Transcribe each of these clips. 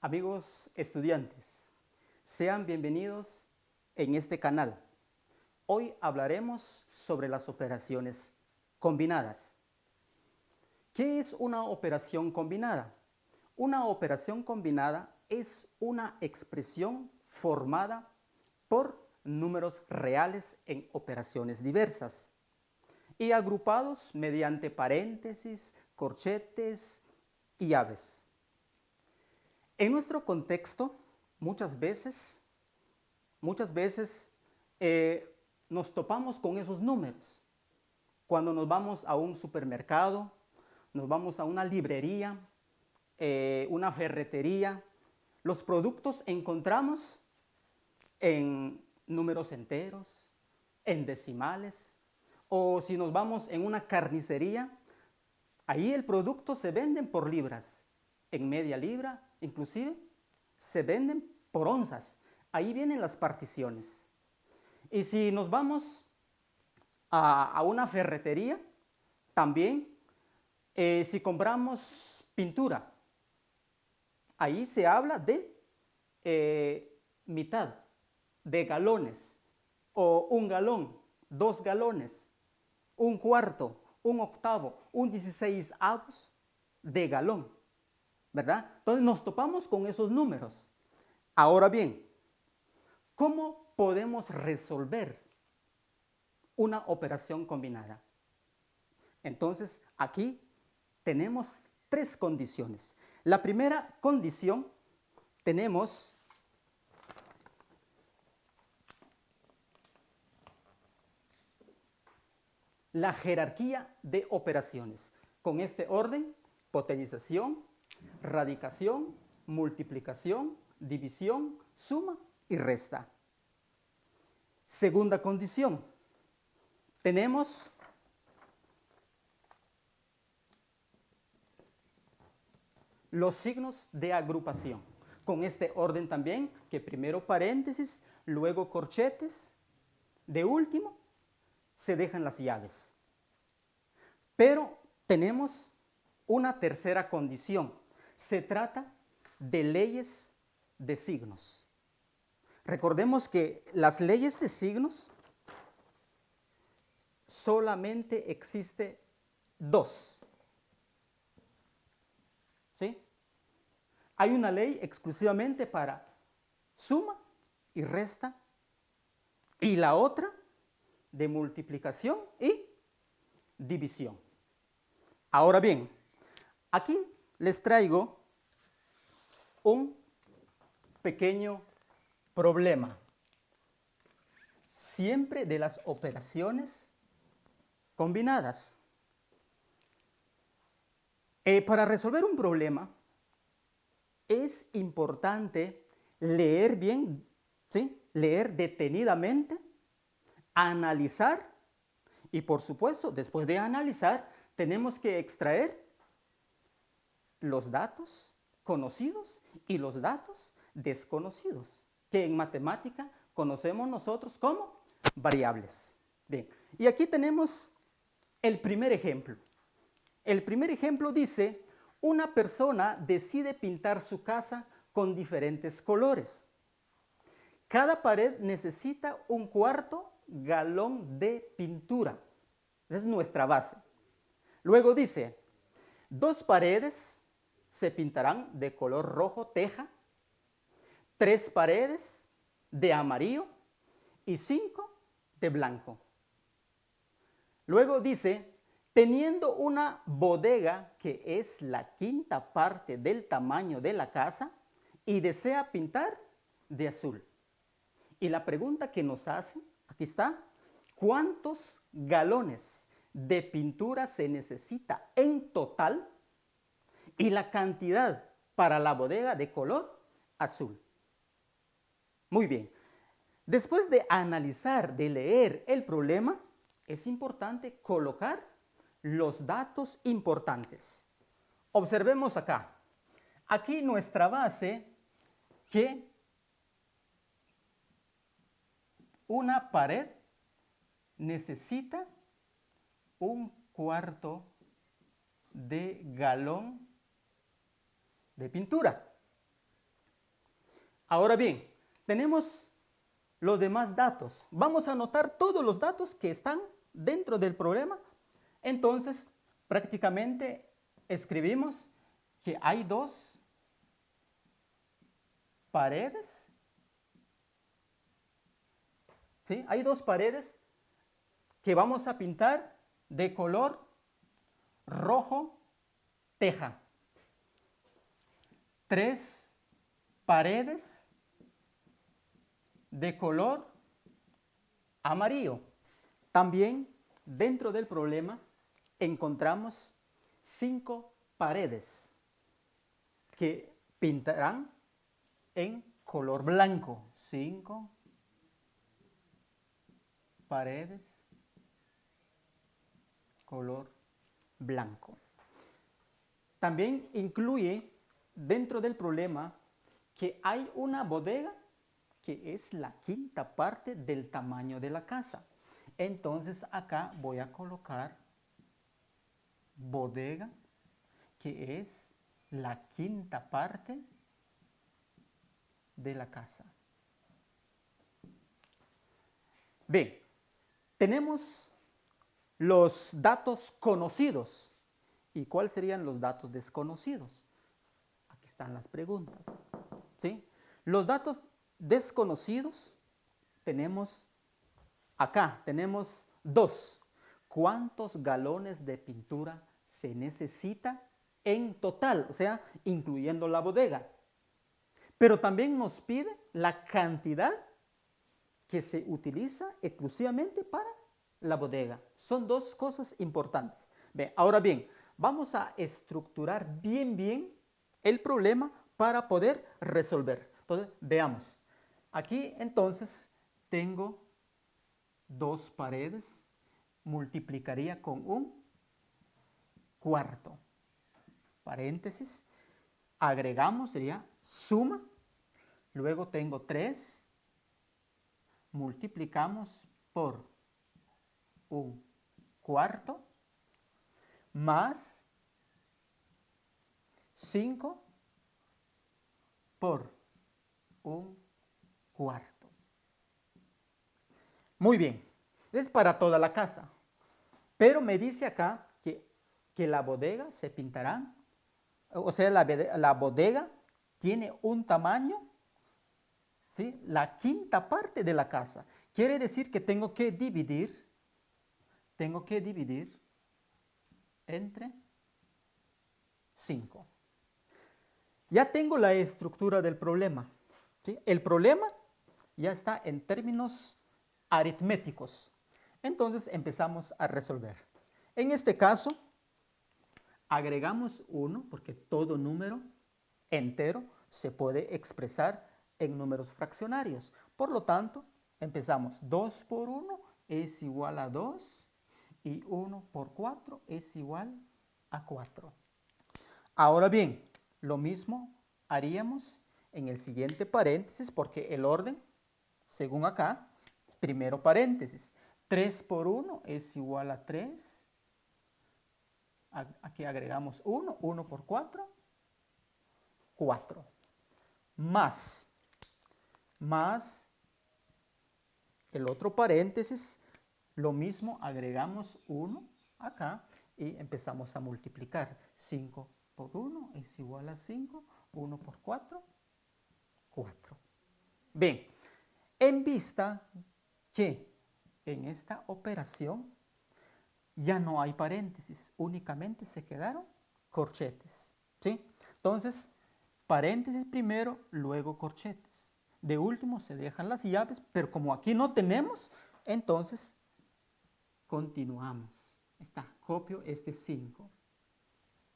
Amigos estudiantes, sean bienvenidos en este canal. Hoy hablaremos sobre las operaciones combinadas. ¿Qué es una operación combinada? Una operación combinada es una expresión formada por números reales en operaciones diversas y agrupados mediante paréntesis, corchetes y llaves. En nuestro contexto, muchas veces nos topamos con esos números. Cuando nos vamos a un supermercado, nos vamos a una librería, una ferretería, los productos encontramos en números enteros, en decimales, o si nos vamos en una carnicería, ahí el producto se venden por libras, en media libra, inclusive se venden por onzas. Ahí vienen las particiones. Y si nos vamos a una ferretería, también si compramos pintura, ahí se habla de mitad, de galones, o un galón, 2 galones, un cuarto, un octavo, un 16avos de galón, ¿verdad? Entonces nos topamos con esos números. Ahora bien, ¿cómo podemos resolver una operación combinada? Entonces, aquí tenemos 3 condiciones. La primera condición, tenemos la jerarquía de operaciones. Con este orden, potenciación, radicación, multiplicación, división, suma y resta. Segunda condición, tenemos los signos de agrupación. Con este orden también, que primero paréntesis, luego corchetes, de último se dejan las llaves. Pero tenemos una tercera condición. Se trata de leyes de signos. Recordemos que las leyes de signos solamente existe 2. ¿Sí? Hay una ley exclusivamente para suma y resta, y la otra de multiplicación y división. Ahora bien, aquí les traigo un pequeño problema. Siempre de las operaciones combinadas. Para resolver un problema es importante leer bien, ¿sí? Leer detenidamente, analizar y, por supuesto, después de analizar, tenemos que extraer los datos conocidos y los datos desconocidos, que en matemática conocemos nosotros como variables. Bien, y aquí tenemos el primer ejemplo. El primer ejemplo dice, una persona decide pintar su casa con diferentes colores. Cada pared necesita un cuarto galón de pintura. Esa es nuestra base. Luego dice, 2 paredes se pintarán de color rojo teja, 3 paredes de amarillo y 5 de blanco. Luego dice, teniendo una bodega que es la 1/5 parte del tamaño de la casa y desea pintar de azul. Y la pregunta que nos hacen, aquí está, ¿cuántos galones de pintura se necesita en total? Y la cantidad para la bodega de color azul. Muy bien. Después de analizar, de leer el problema, es importante colocar los datos importantes. Observemos acá. Aquí nuestra base que una pared necesita un cuarto de galón de pintura. Ahora bien, tenemos los demás datos. Vamos a anotar todos los datos que están dentro del problema. Entonces, prácticamente escribimos que hay dos paredes. ¿Sí? Hay dos paredes que vamos a pintar de color rojo teja. 3 paredes de color amarillo. También dentro del problema encontramos 5 paredes que pintarán en color blanco. 5 paredes color blanco. También incluye dentro del problema que hay una bodega que es la quinta parte del tamaño de la casa. Entonces acá voy a colocar bodega, que es la quinta parte de la casa. Bien, tenemos los datos conocidos. ¿Y cuáles serían los datos desconocidos? Aquí están las preguntas. ¿Sí? Los datos desconocidos tenemos acá, tenemos 2. ¿Cuántos galones de pintura se necesita en total? O sea, incluyendo la bodega. Pero también nos pide la cantidad que se utiliza exclusivamente para la bodega. Son 2 cosas importantes. Bien, ahora bien, vamos a estructurar bien el problema para poder resolver. Entonces, veamos. Aquí entonces tengo 2 paredes, multiplicaría con un cuarto. Paréntesis, agregamos, sería suma. Luego tengo 3, multiplicamos por un cuarto, más 5 por un cuarto. Muy bien, es para toda la casa. Pero me dice acá que la bodega se pintará, o sea, la bodega tiene un tamaño, ¿sí? La quinta parte de la casa. Quiere decir que tengo que dividir entre 5. Ya tengo la estructura del problema. ¿Sí? El problema ya está en términos aritméticos. Entonces empezamos a resolver. En este caso, agregamos 1, porque todo número entero se puede expresar en números fraccionarios. Por lo tanto, empezamos 2 por 1 es igual a 2 y 1 por 4 es igual a 4. Ahora bien, lo mismo haríamos en el siguiente paréntesis, porque el orden, según acá, primero paréntesis, 3 por 1 es igual a 3. Aquí agregamos 1, 1 por 4, 4. Más el otro paréntesis, lo mismo, agregamos 1 acá y empezamos a multiplicar. 5 por 1 es igual a 5, 1 por 4, 4. Bien, en vista que en esta operación ya no hay paréntesis, únicamente se quedaron corchetes. ¿Sí? Entonces, paréntesis primero, luego corchetes. De último se dejan las llaves, pero como aquí no tenemos, entonces continuamos. Está, copio este 5.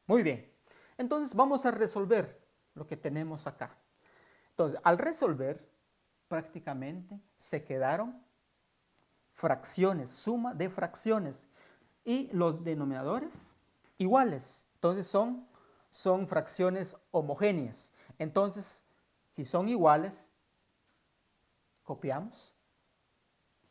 Muy bien. Entonces vamos a resolver lo que tenemos acá. Entonces, al resolver, prácticamente se quedaron fracciones, suma de fracciones. Y los denominadores iguales. Entonces son fracciones homogéneas. Entonces, si son iguales, copiamos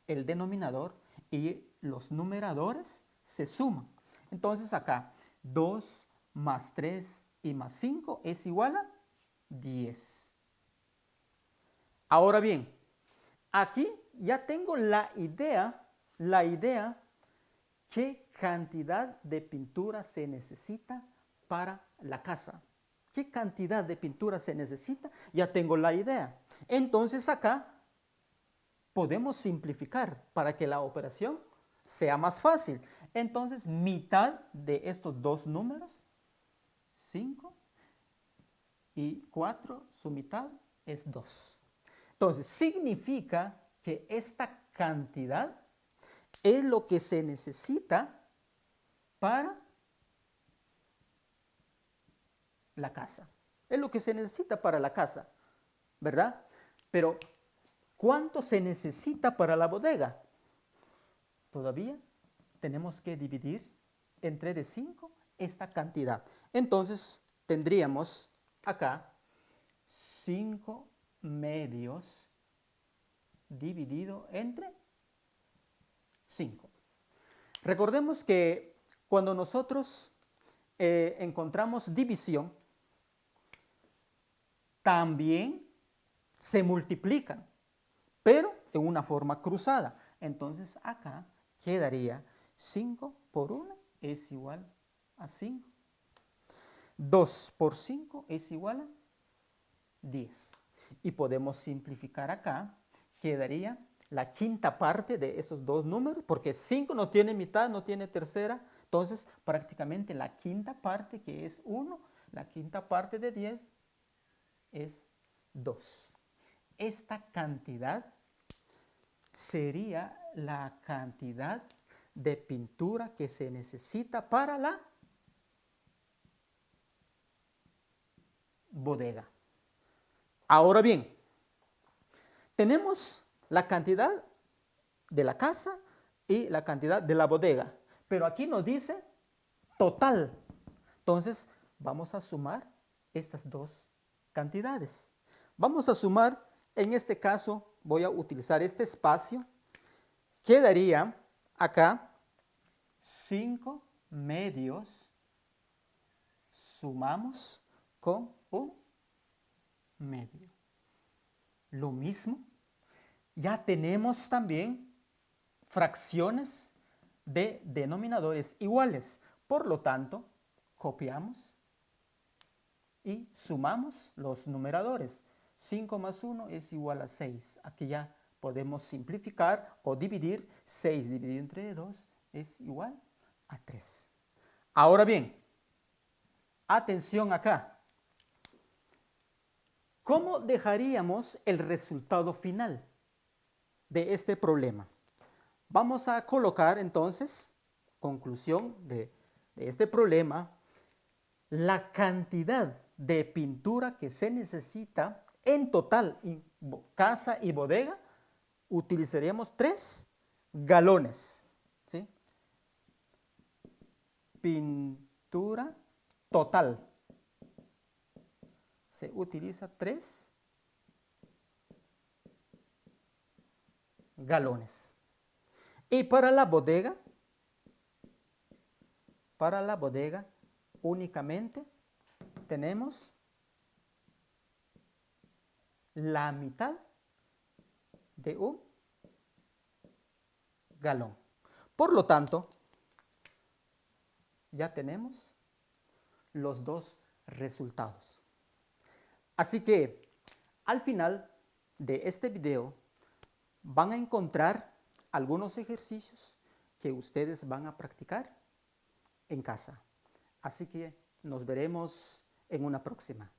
el denominador y los numeradores se suman. Entonces acá 2 más 3 y más 5 es igual a 10. Ahora bien, aquí ya tengo la idea qué cantidad de pintura se necesita para la casa. ¿Qué cantidad de pintura se necesita? Ya tengo la idea. Entonces acá podemos simplificar para que la operación sea más fácil. Entonces, mitad de estos dos números, 5 y 4, su mitad es 2. Entonces, significa que esta cantidad es lo que se necesita para la casa. Es lo que se necesita para la casa, ¿verdad? Pero, ¿cuánto se necesita para la bodega? Todavía tenemos que dividir entre de 5 esta cantidad. Entonces, tendríamos acá 5 medios dividido entre 5. Recordemos que cuando nosotros encontramos división, también se multiplican, pero en una forma cruzada. Entonces acá quedaría 5 por 1 es igual a 5. 2 por 5 es igual a 10. Y podemos simplificar acá, quedaría la quinta parte de esos dos números, porque 5 no tiene mitad, no tiene tercera, entonces prácticamente la quinta parte, que es 1, la quinta parte de 10 es 2. Esta cantidad sería la cantidad de pintura que se necesita para la bodega. Ahora bien, tenemos la cantidad de la casa y la cantidad de la bodega, pero aquí nos dice total. Entonces, vamos a sumar estas dos cantidades. Vamos a sumar, en este caso, voy a utilizar este espacio. Quedaría acá 5 medios, sumamos con un medio. Lo mismo, ya tenemos también fracciones de denominadores iguales. Por lo tanto, copiamos y sumamos los numeradores. 5 más 1 es igual a 6. Aquí ya podemos simplificar o dividir. 6 dividido entre 2 es igual a 3. Ahora bien, atención acá. ¿Cómo dejaríamos el resultado final de este problema? Vamos a colocar entonces, conclusión de este problema, la cantidad de pintura que se necesita en total en casa y bodega, utilizaríamos 3 galones. ¿Sí? Pintura total. Se utiliza 3 galones. Y para la bodega únicamente tenemos la mitad de un galón. Por lo tanto, ya tenemos los dos resultados. Así que al final de este video van a encontrar algunos ejercicios que ustedes van a practicar en casa. Así que nos veremos en una próxima.